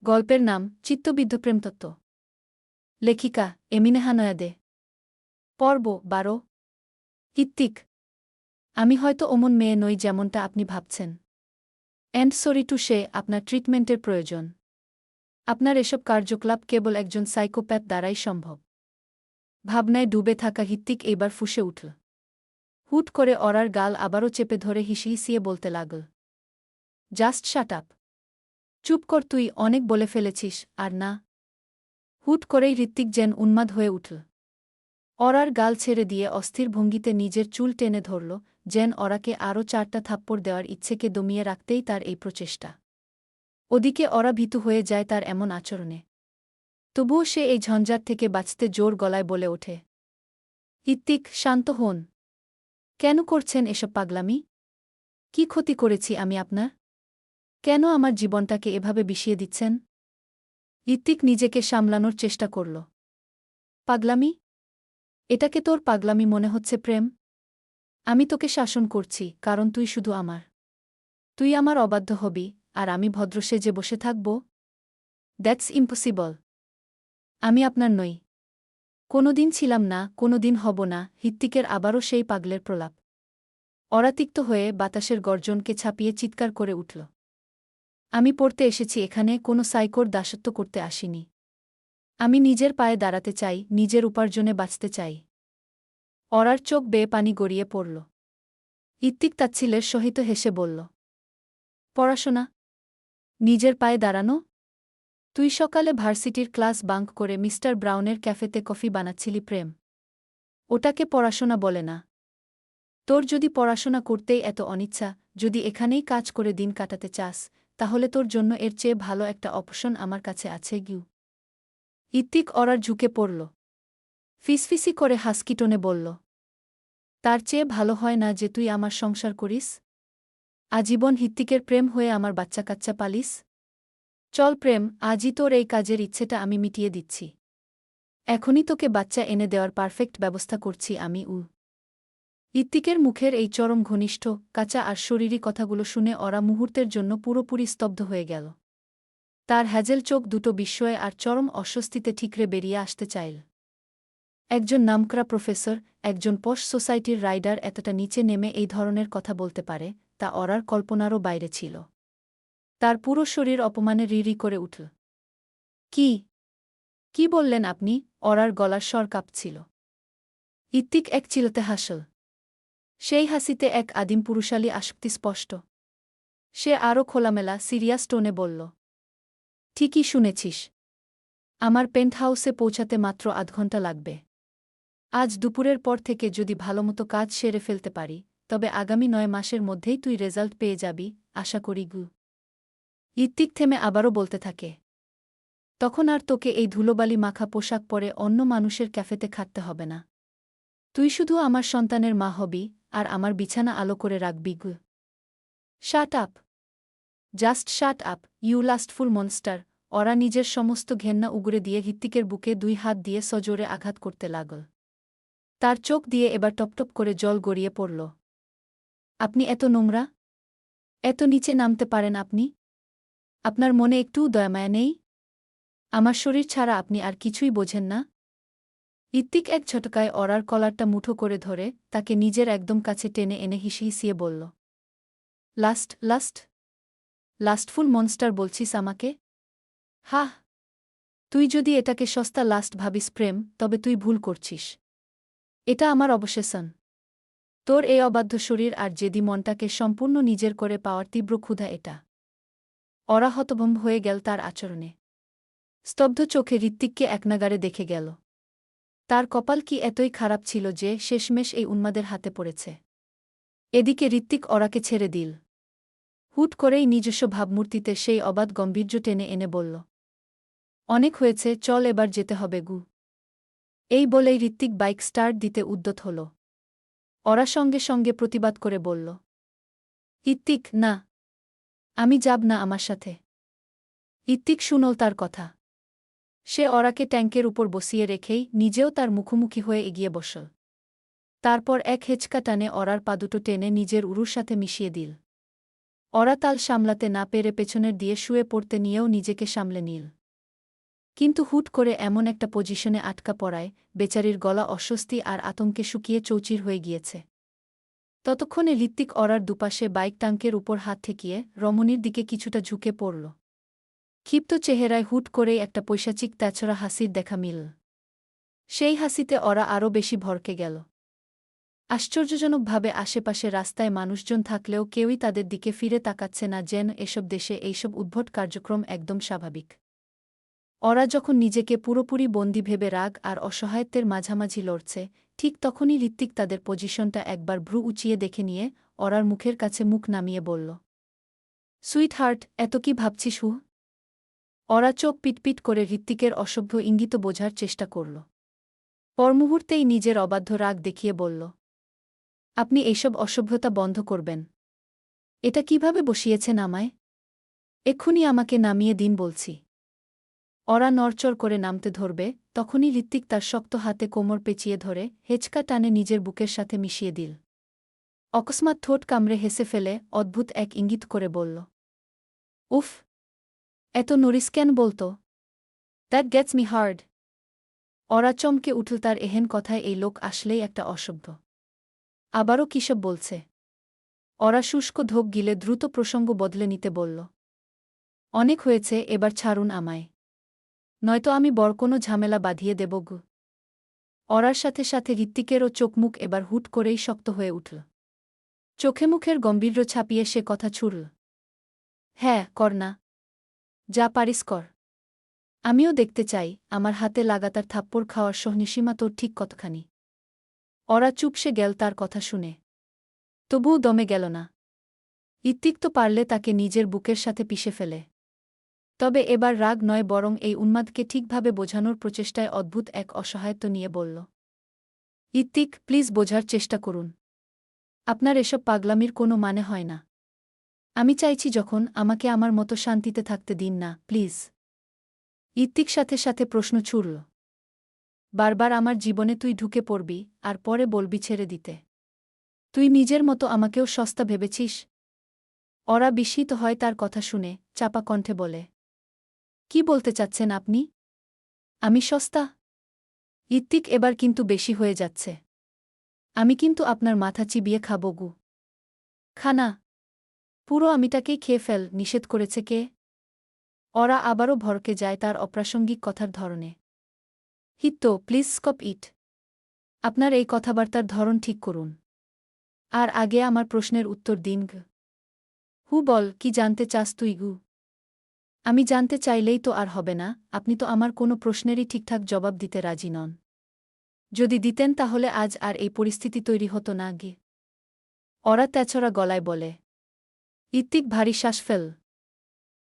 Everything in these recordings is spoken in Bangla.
গল্পের নাম চিত্তবিদ্ধ প্রেমতত্ত্ব। লেখিকা এমিনেহা নয়াদে। পর্ব 12। ইত্তিক। আমি হয়তো অমন মেয়ে নই যেমনটা আপনি ভাবছেন। অ্যান্ড সরি টু সে আপনার ট্রিটমেন্টের প্রয়োজন। আপনার এসব কার্যকলাপ কেবল একজন সাইকোপ্যাথ দ্বারাই সম্ভব। ভাবনায় ডুবে থাকা হিত্তিক এইবার ফুঁসে উঠল। হুট করে অরার গাল আবারও চেপে ধরে হিসিয়ে বলতে লাগল, জাস্ট শাট আপ। চুপ কর তুই, অনেক বলে ফেলেছিস। আর না। হুট করেই ঋত্বিক যেন উন্মাদ হয়ে উঠল। অরার গাল ছেড়ে দিয়ে অস্থির ভঙ্গিতে নিজের চুল টেনে ধরল, যেন অরাকে আরও 4টা থাপ্পড় দেওয়ার ইচ্ছেকে দমিয়ে রাখতেই তার এই প্রচেষ্টা। ওদিকে অরা ভীতু হয়ে যায় তার এমন আচরণে। তবুও সে এই ঝঞ্ঝাট থেকে বাঁচতে জোর গলায় বলে ওঠে, ইত্তিক, শান্ত হন। কেন করছেন এসব পাগলামি? কি ক্ষতি করেছি আমি আপনার? কেন আমার জীবনটাকে এভাবে বিষিয়ে দিচ্ছেন? ইত্তিক নিজেকে সামলানোর চেষ্টা করল। পাগলামি? এটাকে তোর পাগলামি মনে হচ্ছে প্রেম? আমি তোকে শাসন করছি কারণ তুই শুধু আমার। তুই আমার অবাধ্য হবি, আর আমি ভদ্র সেজে বসে থাকব? That's impossible. আমি আপনার নই। কোনোদিন ছিলাম না, কোনোদিন হব না। হিত্তিকের আবারও সেই পাগলের প্রলাপ। অরাতিক্ত হয়ে বাতাসের গর্জনকে ছাপিয়ে চিৎকার করে উঠল, আমি পড়তে এসেছি এখানে, কোনো সাইকোর দাসত্ব করতে আসিনি। আমি নিজের পায়ে দাঁড়াতে চাই, নিজের উপার্জনে বাঁচতে চাই। অরার চোখ বেয়ে পানি গড়িয়ে পড়ল। ইত্তিক তাচ্ছিল্যের সহিত হেসে বলল, পড়াশোনা? নিজের পায়ে দাঁড়ানো? তুই সকালে ভার্সিটির ক্লাস বাঙ্ক করে মিস্টার ব্রাউনের ক্যাফেতে কফি বানাচ্ছিলি প্রেম। ওটাকে পড়াশোনা বলে না। তোর যদি পড়াশোনা করতেই এত অনিচ্ছা, যদি এখানেই কাজ করে দিন কাটাতে চাস, তাহলে তোর জন্য এর চেয়ে ভালো একটা অপশন আমার কাছে আছে গিউ। ইত্তিক অরার ঝুঁকে পড়ল। ফিসফিসি করে হাসকি টোনে বলল, তার চেয়ে ভালো হয় না যে তুই আমার সংসার করিস? আজীবন হিত্তিকের প্রেম হয়ে আমার বাচ্চা কাচ্চা পালিস? চল প্রেম, আজই তোর এই কাজের ইচ্ছেটা আমি মিটিয়ে দিচ্ছি। এখনই তোকে বাচ্চা এনে দেওয়ার পারফেক্ট ব্যবস্থা করছি আমি। ইত্তিকের মুখের এই চরম ঘনিষ্ঠ, কাঁচা আর শরীরী কথাগুলো শুনে অরা মুহূর্তের জন্য পুরোপুরি স্তব্ধ হয়ে গেল। তার হ্যাজেল চোখ দুটো বিস্ময়ে আর চরম অস্বস্তিতে ঠিকরে বেরিয়ে আসতে চাইল। একজন নামকরা প্রফেসর, একজন পশ সোসাইটির রাইডার এতটা নিচে নেমে এই ধরনের কথা বলতে পারে, তা অরার কল্পনারও বাইরে ছিল। তার পুরো শরীর অপমানে রিরি করে উঠল। কি কি বললেন আপনি? অরার গলার স্বর কাঁপছিল। ইত্তিক এক চিলতে হাসল। সেই হাসিতে এক আদিম পুরুষালী আসক্তি স্পষ্ট। সে আরও খোলামেলা, সিরিয়াস টোনে বলল, ঠিকই শুনেছিস। আমার পেন্টহাউসে পৌঁছাতে মাত্র 8 ঘণ্টা লাগবে। আজ দুপুরের পর থেকে যদি ভালোমতো কাজ সেরে ফেলতে পারি, তবে আগামী 9 মাসের মধ্যেই তুই রেজাল্ট পেয়ে যাবি, আশা করি গু। ইত্তিক থেমে আবারও বলতে থাকে, তখন আর তোকে এই ধুলোবালি মাখা পোশাক পরে অন্য মানুষের ক্যাফেতে খাটতে হবে না। তুই শুধু আমার সন্তানের মা হবি, আর আমার বিছানা আলো করে রাখবি গু। Shut up. Just shut up, you lustful monster. ওরা নিজের সমস্ত ঘেন্না উগরে দিয়ে হিত্তিকের বুকে 2 হাত দিয়ে সজোরে আঘাত করতে লাগল। তার চোখ দিয়ে এবার টপটপ করে জল গড়িয়ে পড়ল। আপনি এত নোংরা? এত নিচে নামতে পারেন আপনি? আপনার মনে একটুও দয়ামায়া নেই? আমার শরীর ছাড়া আপনি আর কিছুই বোঝেন না? ইত্তিক এক ঝটকায় অরার কলারটা মুঠো করে ধরে তাকে নিজের একদম কাছে টেনে এনে হিসিয়ে বলল, লাস্টফুল মনস্টার বলছিস আমাকে? হাহ। তুই যদি এটাকে সস্তা লাস্ট ভাবিস প্রেম, তবে তুই ভুল করছিস। এটা আমার অবসেশন। তোর এই অবাধ্য শরীর আর জেদি মনটাকে সম্পূর্ণ নিজের করে পাওয়ার তীব্র ক্ষুধা এটা। অরা হতভম্ব হয়ে গেল তার আচরণে। স্তব্ধ চোখে ঋত্বিককে একনাগারে দেখে গেল। তার কপাল কি এতই খারাপ ছিল যে শেষমেশ এই উন্মাদের হাতে পড়েছে। এদিকে ঋত্বিক অরাকে ছেড়ে দিল। হুট করেই নিজস্ব ভাবমূর্তিতে সেই অবাধ গম্ভীর্য টেনে এনে বলল, অনেক হয়েছে, চল এবার যেতে হবে গু। এই বলেই ঋত্বিক বাইক স্টার্ট দিতে উদ্যত হল। অরা সঙ্গে সঙ্গে প্রতিবাদ করে বলল, ইত্তিক, না। আমি যাব না আমার সাথে। ইত্তিক শুনল তার কথা। সে অরাকে ট্যাঙ্কের উপর বসিয়ে রেখেই নিজেও তার মুখোমুখি হয়ে এগিয়ে বসল। তারপর এক হেঁচকা টানে অরার পা দুটো টেনে নিজের উরুর সাথে মিশিয়ে দিল। ওরা তাল সামলাতে না পেরে পেছনের দিয়ে শুয়ে পড়তে নিয়েও নিজেকে সামলে নিল। কিন্তু হুট করে এমন একটা পজিশনে আটকা পড়ায় বেচারির গলা অস্বস্তি আর আতঙ্কে শুকিয়ে চৌচির হয়ে গিয়েছে। ততক্ষণে ঋত্বিক ওরার দুপাশে বাইক ট্যাঙ্কের উপর হাত ঠেকিয়ে রমণীর দিকে কিছুটা ঝুঁকে পড়ল। ক্ষিপ্ত চেহারায় হুট করেই একটা পৈশাচিক তেছরা হাসির দেখা মিলল। সেই হাসিতে ওরা আরও বেশি ভরকে গেল। আশ্চর্যজনকভাবে আশেপাশে রাস্তায় মানুষজন থাকলেও কেউই তাদের দিকে ফিরে তাকাচ্ছে না, যেন এসব দেশে এইসব উদ্ভট কার্যক্রম একদম স্বাভাবিক। ওরা যখন নিজেকে পুরোপুরি বন্দী ভেবে রাগ আর অসহায়ত্বের মাঝামাঝি লড়ছে, ঠিক তখনই ঋত্বিক তাদের পজিশনটা একবার ভ্রু উঁচিয়ে দেখে নিয়ে ওরার মুখের কাছে মুখ নামিয়ে বলল, সুইট হার্ট, এত কি ভাবছিস হু? ওরা চোখ পিটপিট করে ঋত্বিকের অসভ্য ইঙ্গিত বোঝার চেষ্টা করল। পরমুহূর্তেই নিজের অবাধ্য রাগ দেখিয়ে বলল, আপনি এইসব অসভ্যতা বন্ধ করবেন। এটা কিভাবে বসিয়েছেন আমায়? এক্ষুনি আমাকে নামিয়ে দিন বলছি। ওরা নড়চড় করে নামতে ধরবে, তখনই ঋত্বিক তার শক্ত হাতে কোমর পেঁচিয়ে ধরে হেঁচকা টানে নিজের বুকের সাথে মিশিয়ে দিল। অকস্মাৎ ঠোঁট কামড়ে হেসে ফেলে অদ্ভুত এক ইঙ্গিত করে বলল, উফ, এত নড়িস কেন বলতো? That gets me hard. ওরা চমকে উঠল, তার এহেন কথায় এই লোক আসলেই একটা অসভ্য। আবারও কিসব বলছে? ওরা শুষ্ক ঢোক গিলে দ্রুত প্রসঙ্গ বদলে নিতে বলল, অনেক হয়েছে, এবার ছাড়ুন আমায়, নয়তো আমি বড় কোনো ঝামেলা বাঁধিয়ে দেব গু। ওরার সাথে সাথে ঋত্বিকেরও চোখমুখ এবার হুট করেই শক্ত হয়ে উঠল। চোখে মুখের গম্ভীর্য ছাপিয়ে সে কথা ছুড়ল, হ্যাঁ, কর না, যা পারিস কর। আমিও দেখতে চাই আমার হাতে লাগাতার থাপ্পড় খাওয়ার সহনিসীমা তোর ঠিক কতখানি। ওরা চুপসে গেল তার কথা শুনে। তবুও দমে গেল না। ঋত্বিক তো পারলে তাকে নিজের বুকের সাথে পিষে ফেলে। তবে এবার রাগ নয়, বরং এই উন্মাদকে ঠিকভাবে বোঝানোর প্রচেষ্টায় অদ্ভুত এক অসহায়ত্ব নিয়ে বলল, ঋত্বিক, প্লিজ বোঝার চেষ্টা করুন। আপনার এসব পাগলামির কোনো মানে হয় না। আমি চাইছি যখন, আমাকে আমার মতো শান্তিতে থাকতে দিন না, প্লিজ। ঋত্বিক সাথে সাথে প্রশ্ন ছুড়ল, বারবার আমার জীবনে তুই ঢুকে পড়বি আর পরে বলবি ছেড়ে দিতে? তুই নিজের মতো আমাকেও সস্তা ভেবেছিস? ওরা বিস্মিত হয় তার কথা শুনে, চাপা কণ্ঠে বলে, কি বলতে চাচ্ছেন আপনি? আমি সস্তা? ঋত্বিক, এবার কিন্তু বেশি হয়ে যাচ্ছে। আমি কিন্তু আপনার মাথা চিবিয়ে খাবো গু। খানা? পুরো আমিটাকেই খেয়ে ফেল, নিষেধ করেছে কে? ওরা আবারও ভরকে যায় তার অপ্রাসঙ্গিক কথার ধরনে। হিত্তো, প্লিজ স্টপ ইট। আপনার এই কথাবার্তার ধরন ঠিক করুন। আর আগে আমার প্রশ্নের উত্তর দিন গ। হু, বল, কি জানতে চাস তুই গু? আমি জানতে চাইলেই তো আর হবে না, আপনি তো আমার কোনো প্রশ্নেরই ঠিকঠাক জবাব দিতে রাজি নন। যদি দিতেন তাহলে আজ আর এই পরিস্থিতি তৈরি হতো না গে। ওরা তেছরা গলায় বলে। ঋত্বিক ভারী শ্বাস ফেল।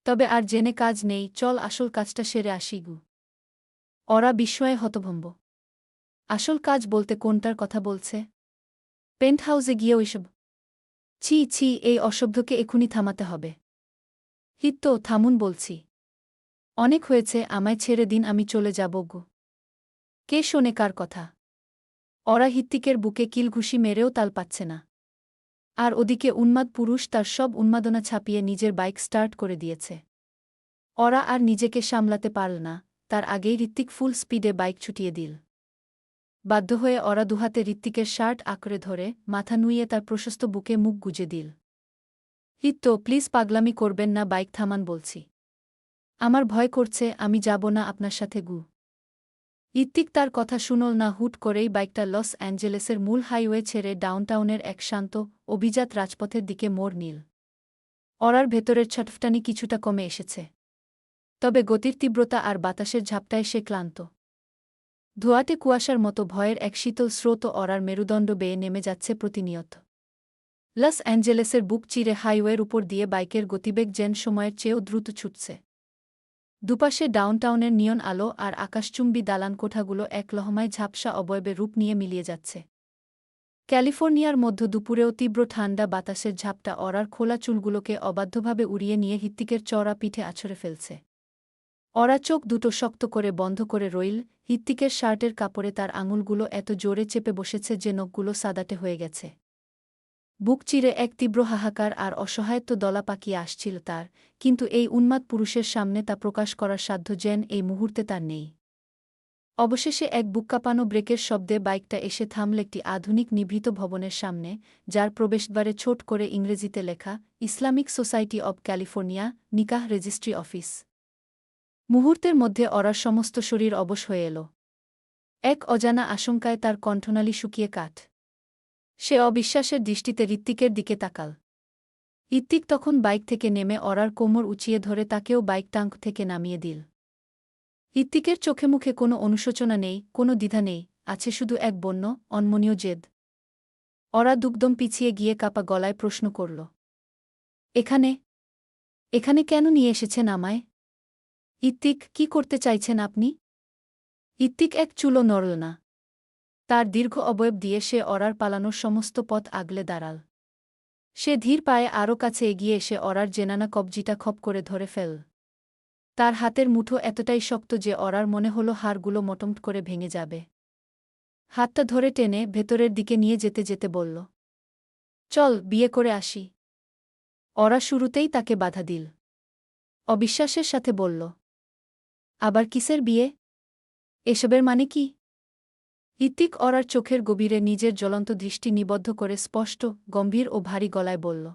তবে আর জেনে কাজ নেই, চল আসল কাজটা সেরে আসি গু। ওরা বিস্ময়ে হতভম্ব। আসল কাজ বলতে কোনটার কথা বলছে? পেন্ট হাউসে গিয়ে ওইসব? ছি ছি, এই অসভ্যকে এখুনি থামাতে হবে। হিত্তো, থামুন বলছি। অনেক হয়েছে, আমায় ছেড়ে দিন, আমি চলে যাব গো। কে শোনে কার কথা? ওরা ঋত্বিকের বুকে কিলঘুষি মেরেও তাল পাচ্ছে না। আর ওদিকে উন্মাদ পুরুষ তার সব উন্মাদনা ছাপিয়ে নিজের বাইক স্টার্ট করে দিয়েছে। ওরা আর নিজেকে সামলাতে পারল না, তার আগেই ঋত্বিক ফুল স্পিডে বাইক ছুটিয়ে দিল। বাধ্য হয়ে ওরা দুহাতে ঋত্বিকের শার্ট আঁকড়ে ধরে মাথা নুইয়ে তার প্রশস্ত বুকে মুখ গুজে দিল। হিত্তো, প্লিজ পাগলামি করবেন না, বাইক থামান বলছি। আমার ভয় করছে, আমি যাব না আপনার সাথে গু। ঋত্বিক তার কথা শুনল না, হুট করেই বাইকটা লস অ্যাঞ্জেলেসের মূল হাইওয়ে ছেড়ে ডাউনটাউনের এক শান্ত, অভিজাত রাজপথের দিকে মোড় নিল। ওরার ভেতরের ছটফটানি কিছুটা কমে এসেছে। তবে গতির তীব্রতা আর বাতাসের ঝাপটায় সে ক্লান্ত। ধোঁয়াটে কুয়াশার মতো ভয়ের এক শীতল স্রোত ওরার মেরুদণ্ড বেয়ে নেমে যাচ্ছে প্রতিনিয়ত। লস অ্যাঞ্জেলেসের বুক চিরে হাইওয়ের উপর দিয়ে বাইকের গতিবেগ যেন সময়ের চেয়েও দ্রুত ছুটছে। দুপাশে ডাউনটাউনের নিয়ন আলো আর আকাশচুম্বী দালান কোঠাগুলো এক লহমায় ঝাপসা অবয়বে রূপ নিয়ে মিলিয়ে যাচ্ছে। ক্যালিফোর্নিয়ার মধ্য দুপুরেও তীব্র ঠান্ডা বাতাসের ঝাপটা ওরার খোলা চুলগুলোকে অবাধ্যভাবে উড়িয়ে নিয়ে ঋত্বিকের চওড়া পিঠে আছড়ে ফেলছে। ওরা চোখ দুটো শক্ত করে বন্ধ করে রইল। ঋত্বিকের শার্টের কাপড়ে তার আঙুলগুলো এত জোরে চেপে বসেছে যে নখগুলো সাদাটে হয়ে গেছে। বুক চিরে এক তীব্র হাহাকার আর অসহায়ত্ব দলা পাকিয়ে আসছিল তার, কিন্তু এই উন্মাদ পুরুষের সামনে তা প্রকাশ করার সাধ্য যেন এই মুহূর্তে তার নেই। অবশেষে এক বুককাঁপানো ব্রেকের শব্দে বাইকটা এসে থামল একটি আধুনিক নিভৃত ভবনের সামনে, যার প্রবেশদ্বারে ছোট করে ইংরেজিতে লেখা, ইসলামিক সোসাইটি অব ক্যালিফোর্নিয়া, নিকাহ রেজিস্ট্রি অফিস। মুহূর্তের মধ্যে অরার সমস্ত শরীর অবশ হয়ে এল। এক অজানা আশঙ্কায় তার কণ্ঠনালী শুকিয়ে কাঠ। সে অবিশ্বাসের দৃষ্টিতে ঋত্বিকের দিকে তাকাল। ঋত্বিক তখন বাইক থেকে নেমে অরার কোমর উঁচিয়ে ধরে তাকেও বাইক টাঙ্ক থেকে নামিয়ে দিল। ঋত্বিকের চোখে মুখে কোনো অনুশোচনা নেই, কোনো দ্বিধা নেই, আছে শুধু এক বন্য, অনমনীয় জেদ। অরা দুকদম পিছিয়ে গিয়ে কাপা গলায় প্রশ্ন করল, এখানে এখানে কেন নিয়ে এসেছেন আমায়? ঋত্বিক, কি করতে চাইছেন আপনি? ঋত্বিক এক চুলও নড়ল না। তার দীর্ঘ অবয়ব দিয়ে সে অরার পালানোর সমস্ত পথ আগলে দাঁড়াল। সে ধীর পায়ে আরও কাছে এগিয়ে এসে অরার জেনানা কবজিটা খপ করে ধরে ফেল। তার হাতের মুঠো এতটাই শক্ত যে অরার মনে হল হাড়গুলো মটমট করে ভেঙে যাবে। হাতটা ধরে টেনে ভেতরের দিকে নিয়ে যেতে যেতে বলল, চল, বিয়ে করে আসি। অরা শুরুতেই তাকে বাধা দিল। অবিশ্বাসের সাথে বলল, আবার কিসের বিয়ে? এসবের মানে কি? ঋত্বিক অরার চোখের গভীরে নিজের জ্বলন্ত দৃষ্টি নিবদ্ধ করে স্পষ্ট, গম্ভীর ও ভারী গলায় বলল,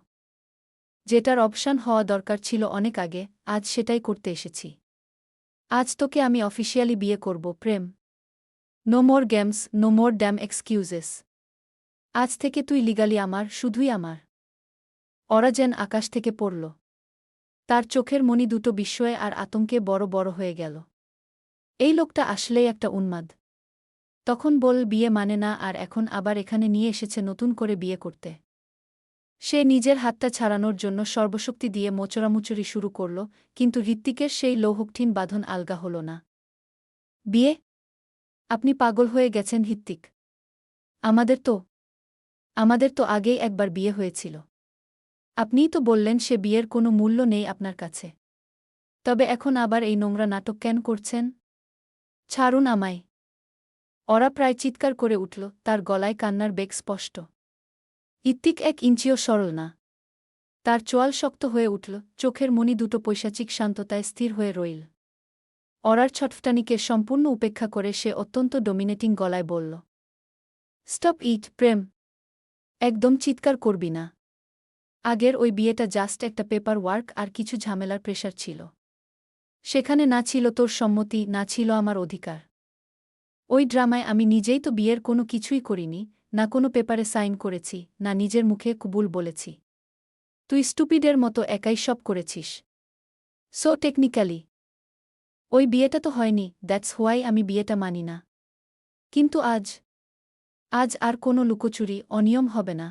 যেটার অবসান হওয়া দরকার ছিল অনেক আগে, আজ সেটাই করতে এসেছি। আজ তোকে আমি অফিসিয়ালি বিয়ে করব, Prem. No more games, no more damn excuses. আজ থেকে তুই লিগালি আমার, শুধুই আমার। অরা যেন আকাশ থেকে পড়ল। তার চোখের মণি দুটো বিস্ময়ে আর আতঙ্কে বড় বড় হয়ে গেল। এই লোকটা আসলেই একটা উন্মাদ। তখন বল বিয়ে মানে না, আর এখন আবার এখানে নিয়ে এসেছে নতুন করে বিয়ে করতে। সে নিজের হাতটা ছাড়ানোর জন্য সর্বশক্তি দিয়ে মোচড়ামুচড়ি শুরু করল, কিন্তু ঋত্বিকের সেই লৌহকঠিন বাঁধন আলগা হল না। বিয়ে? আপনি পাগল হয়ে গেছেন ঋত্বিক। আমাদের তো আগেই একবার বিয়ে হয়েছিল। আপনিই তো বললেন সে বিয়ের কোনো মূল্য নেই আপনার কাছে। তবে এখন আবার এই নোংরা নাটক কেন করছেন? ছাড়ুন আমায়। অরা প্রায় চিৎকার করে উঠল, তার গলায় কান্নার বেগ স্পষ্ট। ঋত্বিক এক ইঞ্চিও সরল না। তার চোয়াল শক্ত হয়ে উঠল, চোখের মণি দুটো পৈশাচিক শান্ততায় স্থির হয়ে রইল। অরার ছটফটানিকে সম্পূর্ণ উপেক্ষা করে সে অত্যন্ত ডোমিনেটিং গলায় বলল, স্টপ ইট, প্রেম। একদম চিৎকার করবি না। আগের ওই বিয়েটা জাস্ট একটা পেপার ওয়ার্ক, আর কিছু ঝামেলার প্রেশার ছিল। সেখানে না ছিল তোর সম্মতি, না ছিল আমার অধিকার। ওই ড্রামায় আমি নিজেই তো বিয়ের কোনো কিছুই করিনি, না কোনো পেপারে সাইন করেছি, না নিজের মুখে কবুল বলেছি। তুই স্টুপিডের মতো একাই সব করেছিস। সো টেকনিক্যালি ওই বিয়েটা তো হয়নি, দ্যাটস হোয়াই আমি বিয়েটা মানি না। কিন্তু আজ আর কোনো লুকোচুরি, অনিয়ম হবে না।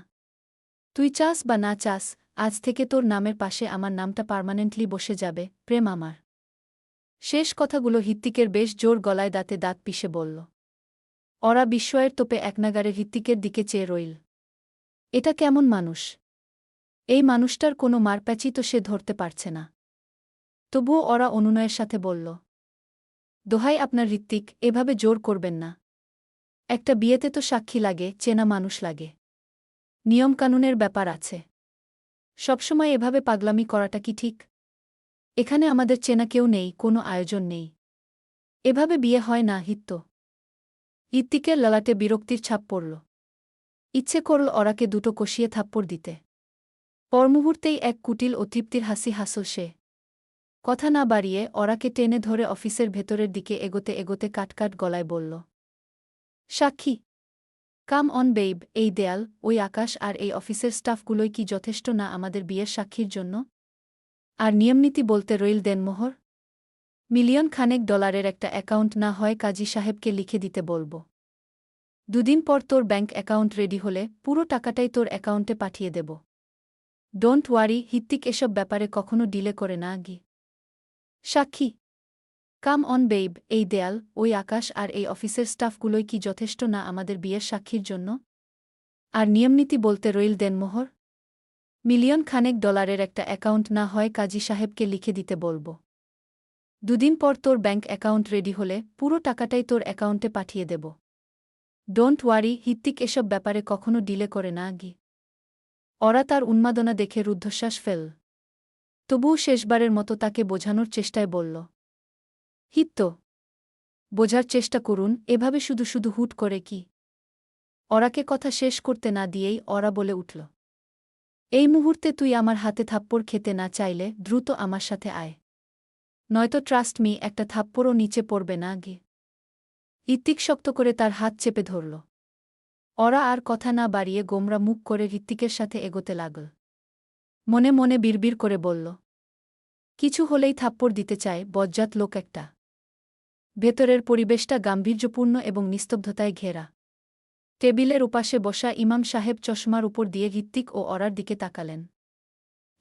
তুই চাস বা না চাস, আজ থেকে তোর নামের পাশে আমার নামটা পার্মানেন্টলি বসে যাবে, প্রেম আমার। শেষ কথাগুলো ঋত্বিকের বেশ জোর গলায় দাঁতে দাঁত পিষে বলল। অরা বিস্ময়ের তোপে একনাগারে ঋত্বিকের দিকে চেয়ে রইল। এটা কেমন মানুষ? এই মানুষটার কোনো মারপ্যাচি তো সে ধরতে পারছে না। তবুও অরা অনুনয়ের সাথে বলল, দোহাই আপনার ঋত্বিক, এভাবে জোর করবেন না। একটা বিয়েতে তো সাক্ষী লাগে, চেনা মানুষ লাগে। নিয়মকানুনের ব্যাপার আছে। সবসময় এভাবে পাগলামি করাটা কি ঠিক? এখানে আমাদের চেনা কেউ নেই, কোনো আয়োজন নেই। এভাবে বিয়ে হয় না, হিত্য। ঋত্বিকের ললাটে বিরক্তির ছাপ পড়ল। ইচ্ছে করল অরাকে দুটো কষিয়ে থাপ্পড় দিতে। পরমুহূর্তেই এক কুটিল ও তৃপ্তির হাসি হাসল সে। কথা না বাড়িয়ে অরাকে টেনে ধরে অফিসের ভেতরের দিকে এগোতে এগোতে কাটকাট গলায় বলল, সাক্ষী? কাম অন বেইব, এই দেয়াল, ওই আকাশ আর এই অফিসের স্টাফগুলোই কি যথেষ্ট না আমাদের বিয়ের সাক্ষীর জন্য? আর নিয়মনীতি বলতে রইল দেনমোহর? মিলিয়ন খানেক ডলারের একটা অ্যাকাউন্ট না হয় কাজী সাহেবকে লিখে দিতে বলব। দুদিন পর তোর ব্যাংক অ্যাকাউন্ট রেডি হলে পুরো টাকাটাই তোর অ্যাকাউন্টে পাঠিয়ে দেব। ডোন্ট ওয়ারি, ঋত্বিক এসব ব্যাপারে কখনো ডিলে করে না গি। সাক্ষী? কাম অন বেইব, এই দেয়াল, ওই আকাশ আর এই অফিসের স্টাফগুলোই কি যথেষ্ট না আমাদের বিয়ের সাক্ষীর জন্য? আর নিয়মনীতি বলতে রইল দেনমোহর? মিলিয়ন খানেক ডলারের একটা অ্যাকাউন্ট না হয় কাজী সাহেবকে লিখে দিতে বলব। দুদিন পর তোর ব্যাংক অ্যাকাউন্ট রেডি হলে পুরো টাকাটাই তোর অ্যাকাউন্টে পাঠিয়ে দেব। ডোন্ট ওয়ারি, ঋত্বিক এসব ব্যাপারে কখনো ডিলে করে না গি। অরা তার উন্মাদনা দেখে রুদ্ধশ্বাস ফেল। তবুও শেষবারের মতো তাকে বোঝানোর চেষ্টায় বলল, হিত্ত, বোঝার চেষ্টা করুন, এভাবে শুধু শুধু হুট করে কি। অরাকে কথা শেষ করতে না দিয়েই অরা বলে উঠল, এই মুহূর্তে তুই আমার হাতে থাপ্পড় খেতে না চাইলে দ্রুত আমার সাথে আয়, নয়তো ট্রাস্ট মি একটা থাপ্পড়ও নিচে পড়বে না গে। ঋত্বিক শক্ত করে তার হাত চেপে ধরল। অরা আর কথা না বাড়িয়ে গোমরা মুখ করে ঋত্বিকের সাথে এগোতে লাগল। মনে মনে বিড়বিড় করে বলল, কিছু হলেই থাপ্পড় দিতে চায় বজ্জাত লোক একটা। ভেতরের পরিবেশটা গাম্ভীর্যপূর্ণ এবং নিস্তব্ধতায় ঘেরা। টেবিলের উপাশে বসা ইমাম সাহেব চশমার উপর দিয়ে ঋত্বিক ও অরার দিকে তাকালেন।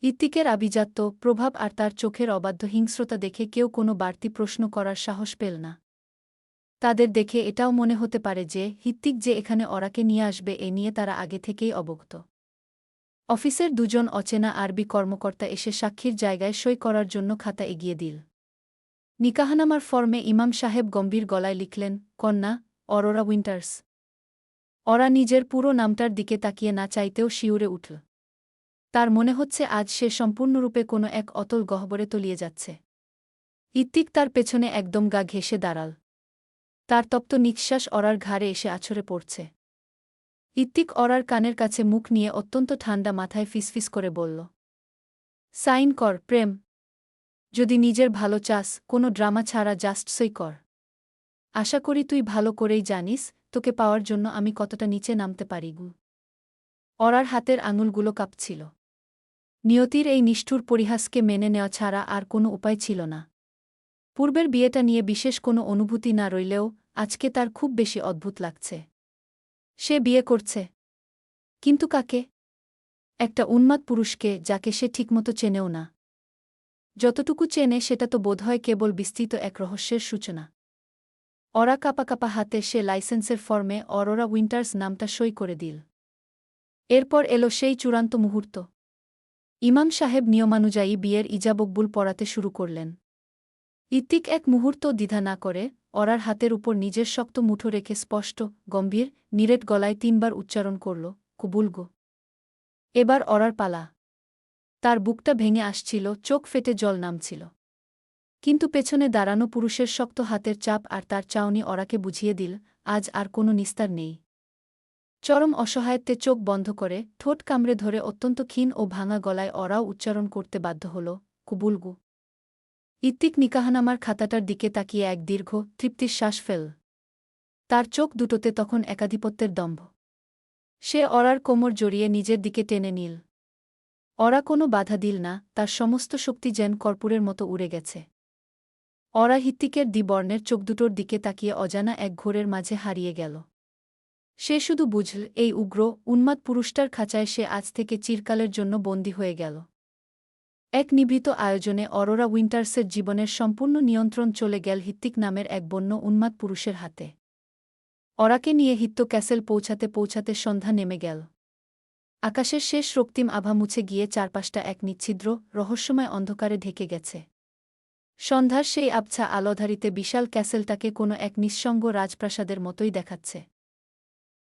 ঋত্বিকের আভিজাত্য, প্রভাব আর তার চোখের অবাধ্য হিংস্রতা দেখে কেউ কোনো বাড়তি প্রশ্ন করার সাহস পেল না। তাদের দেখে এটাও মনে হতে পারে যে ঋত্বিক যে এখানে অরাকে নিয়ে আসবে এ নিয়ে তারা আগে থেকেই অবগত। অফিসের দুজন অচেনা আরবি কর্মকর্তা এসে সাক্ষীর জায়গায় সই করার জন্য খাতা এগিয়ে দিল। নিকাহনামার ফর্মে ইমাম সাহেব গম্ভীর গলায় লিখলেন, কন্যা অরোরা উইন্টার্স। অরা নিজের পুরো নামটার দিকে তাকিয়ে না চাইতেও শিউরে উঠল। তার মনে হচ্ছে আজ সে সম্পূর্ণরূপে কোনো এক অতল গহ্বরে তলিয়ে যাচ্ছে। ঋত্বিক তার পেছনে একদম গা ঘেঁষে দাঁড়াল। তার তপ্ত নিঃশ্বাস অরার ঘাড়ে এসে আছড়ে পড়ছে। ঋত্বিক অরার কানের কাছে মুখ নিয়ে অত্যন্ত ঠান্ডা মাথায় ফিসফিস করে বলল, সাইন কর প্রেম। যদি নিজের ভালো চাস, কোনো ড্রামা ছাড়া জাস্ট সই কর। আশা করি তুই ভালো করেই জানিস তোকে পাওয়ার জন্য আমি কতটা নিচে নামতে পারি গু। অরার হাতের আঙুলগুলো কাঁপছিল। নিয়তির এই নিষ্ঠুর পরিহাসকে মেনে নেওয়া ছাড়া আর কোনো উপায় ছিল না। পূর্বের বিয়েটা নিয়ে বিশেষ কোনো অনুভূতি না রইলেও আজকে তার খুব বেশি অদ্ভুত লাগছে। সে বিয়ে করছে, কিন্তু কাকে? একটা উন্মাদ পুরুষকে যাকে সে ঠিকমতো চেনেও না। যতটুকু চেনে সেটা তো বোধহয় কেবল বিস্তৃত এক রহস্যের সূচনা। অরা কাপা কাপা হাতে সে লাইসেন্সের ফর্মে অরোরা উইন্টার্স নামটা সই করে দিল। এরপর এলো সেই চূড়ান্ত মুহূর্ত। ইমাম সাহেব নিয়মানুযায়ী বিয়ের ইজাবকবুল পড়াতে শুরু করলেন। ঋত্বিক এক মুহূর্ত দ্বিধা না করে অরার হাতের উপর নিজের শক্ত মুঠো রেখে স্পষ্ট, গম্ভীর, নিরেট গলায় ৩ বার উচ্চারণ করল, কবুল গো। এবার অরার পালা। তার বুকটা ভেঙে আসছিল, চোখ ফেটে জল নামছিল। কিন্তু পেছনে দাঁড়ানো পুরুষের শক্ত হাতের চাপ আর তার চাউনি অরাকে বুঝিয়ে দিল, আজ আর কোনো নিস্তার নেই। চরম অসহায়ত্বে চোখ বন্ধ করে ঠোঁট কামড়ে ধরে অত্যন্ত ক্ষীণ ও ভাঙা গলায় অরাও উচ্চারণ করতে বাধ্য হল, কুবুলগু। ঋত্বিক নিকাহনামার খাতাটার দিকে তাকিয়ে এক দীর্ঘ, তৃপ্তির শ্বাস ফেল। তার চোখ দুটোতে তখন একাধিপত্যের দম্ভ। সে অরার কোমর জড়িয়ে নিজের দিকে টেনে নিল। অরা কোনো বাধা দিল না, তার সমস্ত শক্তি যেন কর্পূরের মতো উড়ে গেছে। অরা ঋত্বিকের দ্বিবর্ণের চোখ দুটোর দিকে তাকিয়ে অজানা এক ঘোরের মাঝে হারিয়ে গেল। সে শুধু বুঝল এই উগ্র, উন্মাদ পুরুষটার খাঁচায় সে আজ থেকে চিরকালের জন্য বন্দী হয়ে গেল। এক নিভৃত আয়োজনে অরোরা উইন্টার্সের জীবনের সম্পূর্ণ নিয়ন্ত্রণ চলে গেল ঋত্বিক নামের এক বন্য উন্মাদ পুরুষের হাতে। অরাকে নিয়ে হিত্ত ক্যাসেল পৌঁছাতে পৌঁছাতে সন্ধ্যা নেমে গেল। আকাশের শেষ রক্তিম আভা মুছে গিয়ে চারপাশটা এক নিচ্ছিদ্র, রহস্যময় অন্ধকারে ঢেকে গেছে। সন্ধ্যার সেই আবছা আলোধারিতে বিশাল ক্যাসেলটাকে কোনো এক নিঃসঙ্গ রাজপ্রাসাদের মতোই দেখাচ্ছে।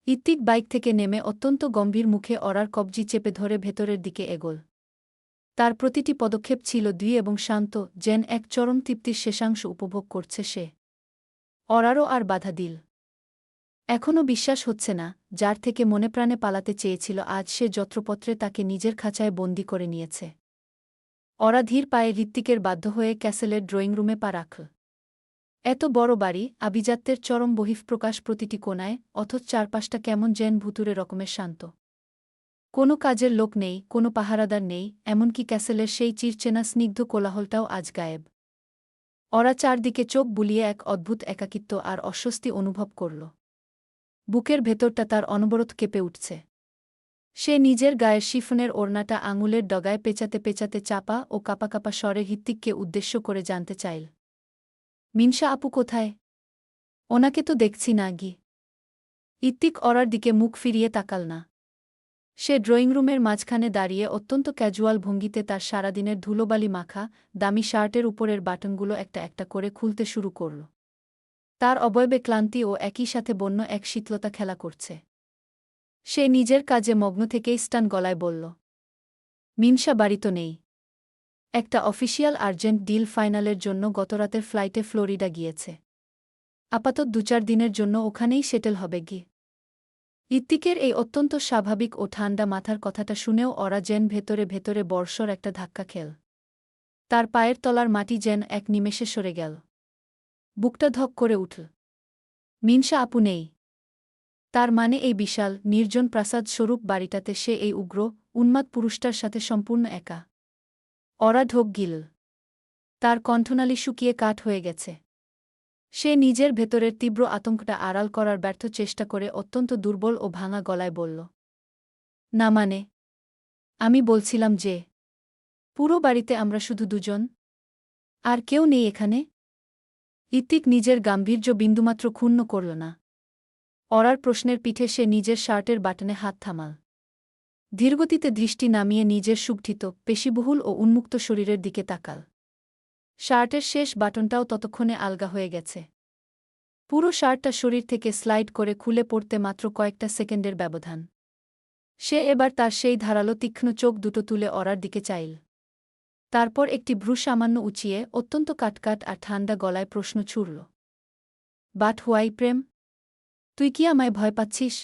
ঋত্বিক বাইক থেকে নেমে অত্যন্ত গম্ভীর মুখে অরার কবজি চেপে ধরে ভেতরের দিকে এগোল। তার প্রতিটি পদক্ষেপ ছিল দৃঢ় এবং শান্ত, যেন এক চরম তৃপ্তির শেষাংশ উপভোগ করছে সে। অরারও আর বাধা দিল। এখনও বিশ্বাস হচ্ছে না, যার থেকে মনে প্রাণে পালাতে চেয়েছিল আজ সে যত্রপত্রে তাকে নিজের খাঁচায় বন্দি করে নিয়েছে। অরা ধীর পায়ে ঋত্বিকের বাধ্য হয়ে ক্যাসেলের ড্রয়িং রুমে পা রাখল। এত বড় বাড়ি, আভিজাত্যের চরম বহিঃপ্রকাশ প্রতিটি কোণায়, অথচ চারপাশটা কেমন যেন ভুতুরে রকমের শান্ত। কোনো কাজের লোক নেই, কোনো পাহারাদার নেই, এমনকি ক্যাসেলের সেই চিরচেনা স্নিগ্ধ কোলাহলটাও আজ গায়েব। অরা চারদিকে চোখ বুলিয়ে এক অদ্ভুত একাকিত্ব আর অস্বস্তি অনুভব করল। বুকের ভেতরটা তার অনবরত কেঁপে উঠছে। সে নিজের গায়ের শিফনের ওড়নাটা আঙুলের ডগায় পেঁচাতে পেঁচাতে চাপা ও কাপা কাপা স্বরে ঋত্বিককে উদ্দেশ্য করে জানতে চাইল, মিনসা আপু কোথায়? ওনাকে তো দেখছি না গি। ঋত্বিক অরার দিকে মুখ ফিরিয়ে তাকাল না। সে ড্রয়িং রুমের মাঝখানে দাঁড়িয়ে অত্যন্ত ক্যাজুয়াল ভঙ্গিতে তার সারাদিনের ধুলোবালি মাখা, দামি শার্টের উপরের বাটনগুলো একটা একটা করে খুলতে শুরু করল। তার অবয়বে ক্লান্তি ও একই সাথে বন্য এক শীতলতা খেলা করছে। সে নিজের কাজে মগ্ন থেকেই স্টান গলায় বলল, মিনসা বাড়িতে নেই। একটা অফিসিয়াল আর্জেন্ট ডিল ফাইনালের জন্য গতরাতের ফ্লাইটে ফ্লোরিডা গিয়েছে। আপাতত ২-৪ দিনের জন্য ওখানেই সেটেল হবে গি। ইত্তিকের এই অত্যন্ত স্বাভাবিক ও ঠান্ডা মাথার কথাটা শুনেও ওরা যেন ভেতরে ভেতরে বর্ষর একটা ধাক্কা খেল। তার পায়ের তলার মাটি যেন এক নিমেষে সরে গেল। বুকটা ধক করে উঠল। মিনসা আপু নেই। তার মানে এই বিশাল, নির্জন প্রাসাদ স্বরূপ বাড়িটাতে সে এই উগ্র, উন্মাদ পুরুষটার সাথে সম্পূর্ণ একা। ওরা ঢোক গিল। তার কণ্ঠনালী শুকিয়ে কাঠ হয়ে গেছে। সে নিজের ভেতরের তীব্র আতঙ্কটা আড়াল করার ব্যর্থ চেষ্টা করে অত্যন্ত দুর্বল ও ভাঙা গলায় বলল, না মানে, আমি বলছিলাম যে পুরো বাড়িতে আমরা শুধু দুজন, আর কেউ নেই এখানে। ইত্তিক নিজের গাম্ভীর্য বিন্দুমাত্র ক্ষুণ্ণ করল না। ওরার প্রশ্নের পিঠে সে নিজের শার্টের বাটনে হাত থামাল। ধীরগতিতে দৃষ্টি নামিয়ে নিজের সুগঠিত, পেশিবহুল ও উন্মুক্ত শরীরের দিকে তাকাল। শার্টের শেষ বাটনটাও ততক্ষণে আলগা হয়ে গেছে। পুরো শার্টটা শরীর থেকে স্লাইড করে খুলে পড়তে মাত্র কয়েকটা সেকেন্ডের ব্যবধান। সে এবার তার সেই ধারালো তীক্ষ্ণ চোখ দুটো তুলে ওরার দিকে চাইল। তারপর একটি ভ্রু সামান্য উঁচিয়ে অত্যন্ত কাটকাট আর ঠান্ডা গলায় প্রশ্ন ছুড়ল, বাট হোয়াই প্রেম? তুই কি আমায় ভয় পাচ্ছিস?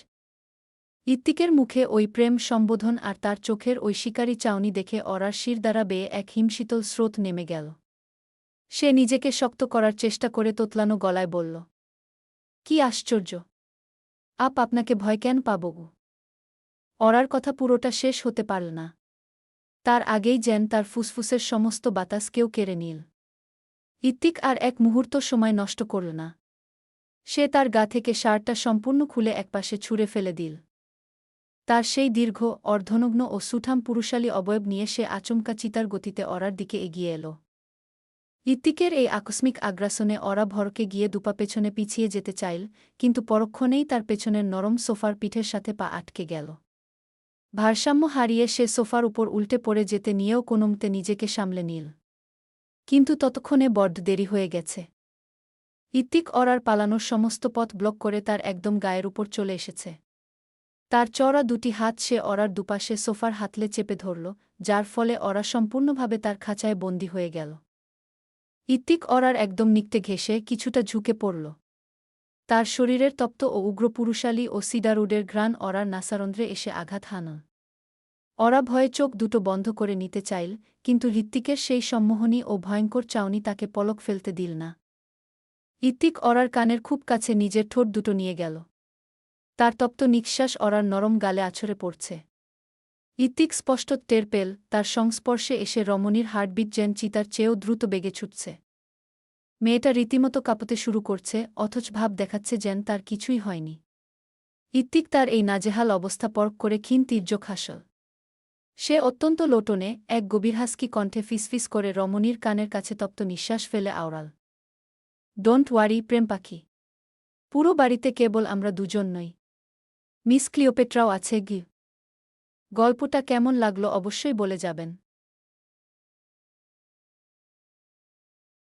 ইত্তিকের মুখে ওই প্রেম সম্বোধন আর তার চোখের ওই শিকারী চাউনি দেখে ওরার শিরদাঁড়া বেয়ে এক হিমশীতল স্রোত নেমে গেল। সে নিজেকে শক্ত করার চেষ্টা করে তোতলানো গলায় বলল, কি আশ্চর্য! আপনাকে ভয় কেন পাব? ওরার কথা পুরোটা শেষ হতে পারল না। তার আগেই যেন তার ফুসফুসের সমস্ত বাতাস কেউ কেড়ে নিল। ইত্তিক আর এক মুহূর্ত সময় নষ্ট করল না। সে তার গা থেকে শার্টটা সম্পূর্ণ খুলে একপাশে ছুঁড়ে ফেলে দিল। তার সেই দীর্ঘ, অর্ধনগ্ন ও সুঠাম পুরুষালী অবয়ব নিয়ে সে আচমকা চিতার গতিতে ওরার দিকে এগিয়ে এল। ইত্তিকের এই আকস্মিক আগ্রাসনে ওরা ভরকে গিয়ে দুপা পেছনে পিছিয়ে যেতে চাইল, কিন্তু পরক্ষণেই তার পেছনের নরম সোফার পিঠের সাথে পা আটকে গেল। ভারসাম্য হারিয়ে সে সোফার উপর উল্টে পড়ে যেতে নিয়েও কোনোমতে নিজেকে সামলে নিল। কিন্তু ততক্ষণে বড্ড দেরি হয়ে গেছে। ইত্তিক ওরার পালানোর সমস্ত পথ ব্লক করে তার একদম গায়ের উপর চলে এসেছে। তার চওড়া দুটি হাত সে ওরার দুপাশে সোফার হাতলে চেপে ধরল, যার ফলে ওরা সম্পূর্ণভাবে তার খাঁচায় বন্দী হয়ে গেল। ইত্তিক ওরার একদম নিকটে ঘেঁষে কিছুটা ঝুঁকে পড়ল। তার শরীরের তপ্ত ও উগ্র পুরুষালী ও সিডারউডের ঘ্রাণ ওরার নাসারন্ধ্রে এসে আঘাত হানল। ওরা ভয়ে চোখ দুটো বন্ধ করে নিতে চাইল, কিন্তু ইত্তিকের সেই সম্মোহনী ও ভয়ঙ্কর চাউনি তাকে পলক ফেলতে দিল না। ইত্তিক ওরার কানের খুব কাছে নিজের ঠোঁট দুটো নিয়ে গেল। তার তপ্ত নিঃশ্বাস ওরার নরম গালে আছড়ে পড়ছে। ইত্তিক স্পষ্ট টের পেল তার সংস্পর্শে এসে রমণীর হার্টবিট যেন চিতার চেয়েও দ্রুত বেগে ছুটছে। মেয়েটা রীতিমতো কাঁপতে শুরু করছে, অথচ ভাব দেখাচ্ছে যেন তার কিছুই হয়নি। ইত্তিক তার এই নাজেহাল অবস্থা পরখ করে ক্ষীণ তির্যক হাসল। সে অত্যন্ত লোটনে এক গভীর হাস্কি কণ্ঠে ফিসফিস করে রমণীর কানের কাছে তপ্ত নিঃশ্বাস ফেলে আওড়াল, ডোন্ট ওয়ারি প্রেম পাখি। পুরো বাড়িতে কেবল আমরা দুজন নই, মিস ক্লিওপেট্রাও আছে গি। গল্পটা কেমন লাগলো অবশ্যই বলে যাবেন।